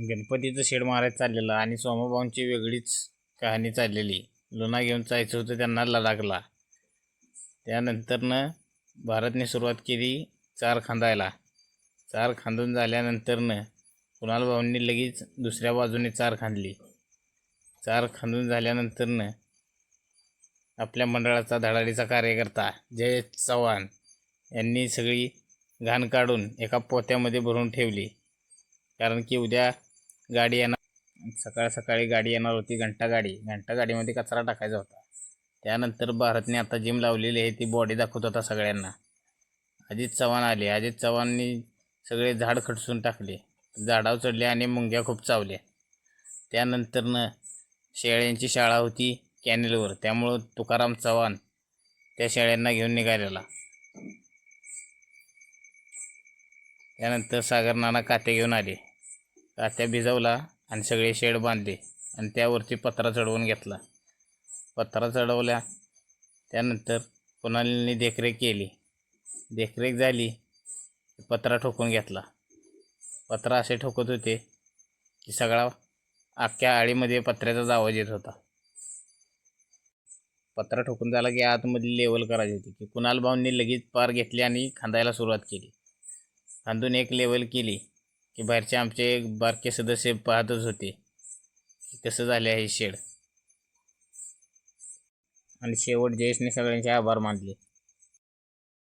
गणपतीचं शेड मारायचं चाललेलं आणि सोमाभाऊंची वेगळीच कहाणी चाललेली. लुना घेऊन जायचं होतं त्यांना लडाखला. त्यानंतरनं भारतने सुरुवात केली चार खांदायला. चार खांदून झाल्यानंतरनं कुणाल भाऊंनी लगेच दुसऱ्या बाजूने चार खांदली. चार खांदून झाल्यानंतरनं आपल्या मंडळाचा धडाडीचा कार्यकर्ता जय चव्हाण यांनी सगळी घाण काढून एका पोत्यामध्ये भरून ठेवली. कारण की उद्या गाडी येणार, सकाळी गाडी येणार होती, घंटा गाडीमध्ये कचरा टाकायचा होता. त्यानंतर भारतने आता जिम लावलेली आहे ती बॉडी दाखवत होता सगळ्यांना. अजित चव्हाण आले. अजित चव्हाणनी सगळे झाड खडसून टाकले, झाडावर चढले आणि मुंग्या खूप चावल्या. त्यानंतरनं शेळ्यांची शाळा होती कॅनेलवर, त्यामुळं तुकाराम चव्हाण त्या शेळ्यांना घेऊन निघालेला. त्यानंतर सागर नाना कात्या घेऊन आले. कात्या भिजवला आणि सगळे शेड बांधले आणि त्यावरती पत्रा चढवून घेतला. पत्रा चढवल्या त्यानंतर कुणालनी देखरेख केली. देखरेख झाली, पत्रा ठोकून घेतला. पत्रा असे ठोकत होते की सगळा अख्ख्या आळीमध्ये पत्र्याचाच आवाज येत होता. पत्रा ठोकून झाला की आतमध्ये लेवल करायची होती की कुणाल भाऊंनी लगेच पार घेतली आणि खांदायला सुरुवात केली. खांदून एक लेवल केली की बाहेरचे आमचे बारके सदस्य पाहतच होते की कसं झाले आहे शेड. आणि शेवट जयेशने सगळ्यांचे आभार मानले.